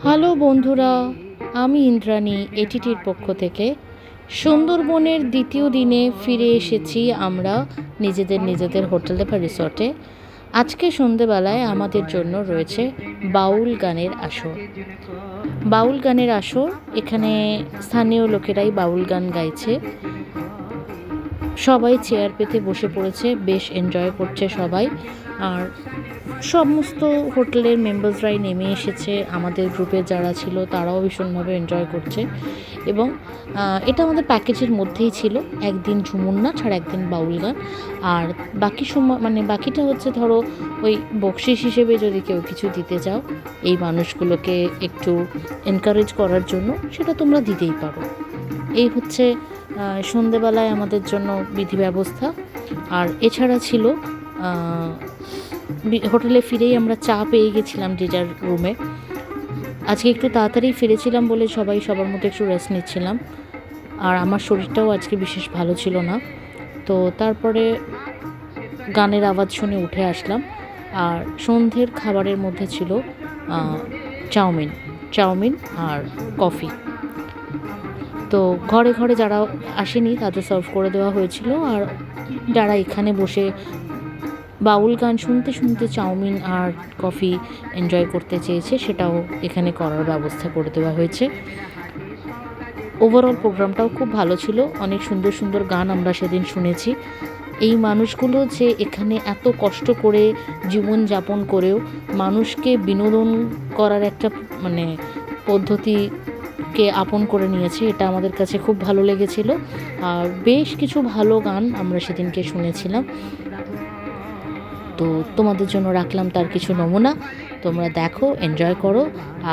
Hello বন্ধুরা, আমি ইন্দ্রাণী এটিটির পক্ষ থেকে সুন্দরবনের দ্বিতীয় দিনে ফিরে এসেছি আমরা নিজেদের হোটেলে বা রিসর্টে। আজকে সন্ধেবেলায় আমাদের জন্য রয়েছে বাউল গানের আসর। বাউল গানের আসর, এখানে স্থানীয় লোকেরাই বাউল গান গাইছে। সবাই চেয়ার পেতে বসে পড়েছে, বেশ এনজয় করছে সবাই। আর সমস্ত হোটেলের মেম্বার্সরাই নেমে এসেছে, আমাদের গ্রুপে যারা ছিল তারাও ভীষণভাবে এনজয় করছে। এবং এটা আমাদের প্যাকেজের মধ্যেই ছিল, একদিন ঝুমুর নাচ আর একদিন বাউল গান। আর বাকি সময় বাকিটা হচ্ছে ধরো ওই বকশিস হিসেবে যদি কেউ কিছু দিতে চাও এই মানুষগুলোকে একটু এনকারেজ করার জন্য, সেটা তোমরা দিতেই পারো। এই হচ্ছে সন্ধেবেলায় আমাদের জন্য বিধি ব্যবস্থা। আর এছাড়া ছিল হোটেলে ফিরেই আমরা চা পেয়ে গেছিলাম যে যার রুমে। আজকে একটু তাড়াতাড়ি ফিরেছিলাম বলে সবাই সবার মতো একটু রেস্ট নিচ্ছিলাম। আর আমার শরীরটাও আজকে বিশেষ ভালো ছিল না, তো তারপরে গানের আওয়াজ শুনে উঠে আসলাম। আর সন্ধ্যের খাবারের মধ্যে ছিল চাউমিন আর কফি। তো ঘরে ঘরে যারা আসেনি তাদের সার্ভ করে দেওয়া হয়েছিল। আর যারা এখানে বসে বাউল গান শুনতে শুনতে চাউমিন আর কফি এনজয় করতে চেয়েছে, সেটাও এখানে করার ব্যবস্থা করে দেওয়া হয়েছে। ওভারঅল প্রোগ্রামটাও খুব ভালো ছিল, অনেক সুন্দর সুন্দর গান আমরা সেদিন শুনেছি। এই মানুষগুলো যে এখানে এত কষ্ট করে জীবনযাপন করেও মানুষকে বিনোদন করার একটা পদ্ধতিকে আপন করে নিয়েছে, এটা আমাদের কাছে খুব ভালো লেগেছিল। আর বেশ কিছু ভালো গান আমরা সেদিনকে শুনেছিলাম। তো তোমাদের জন্য রাখলাম তার কিছু নমুনা, তোমরা দেখো, এনজয় করো।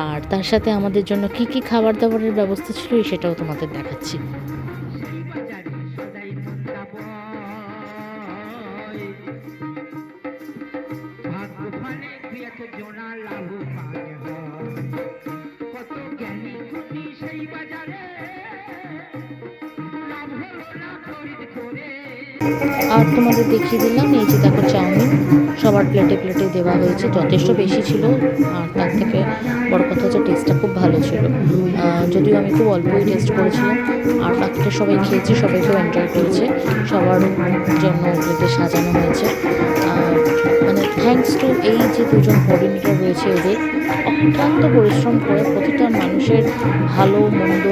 আর তার সাথে আমাদের জন্য কি কি খাবার দাবারের ব্যবস্থা ছিল সেটাও তোমাদের দেখাচ্ছি। আর তোমাদের দেখিয়ে দিলাম, এই যে দেখো চাউমিন সবার প্লেটে প্লেটে দেওয়া হয়েছে, যথেষ্ট বেশি ছিল। আর তার থেকে বড় কথা হচ্ছে টেস্টটা খুব ভালো ছিল, যদিও আমি খুব অল্পই টেস্ট করেছিলাম। আর বাকিটা সবাই খেয়েছে, সবাই খুব এনজয় করেছে, সবার জন্য প্লেটে সাজানো হয়েছে। থ্যাঙ্কস টু এই যে দুজন কোঅর্ডিনেটর রয়েছে, এদের অক্লান্ত পরিশ্রম করে প্রতিটা মানুষের ভালো মন্দ,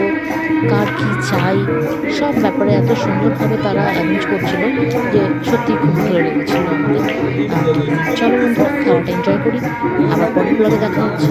কার কী চাই, সব ব্যাপারে এত সুন্দরভাবে তারা অ্যারেঞ্জ করছিল যে সত্যি খুব ভালো লেগেছিল আমাদের। চলো বন্ধুরা, খাওয়াটা এনজয় করি, আবার পরের ব্লগে দেখা হচ্ছে।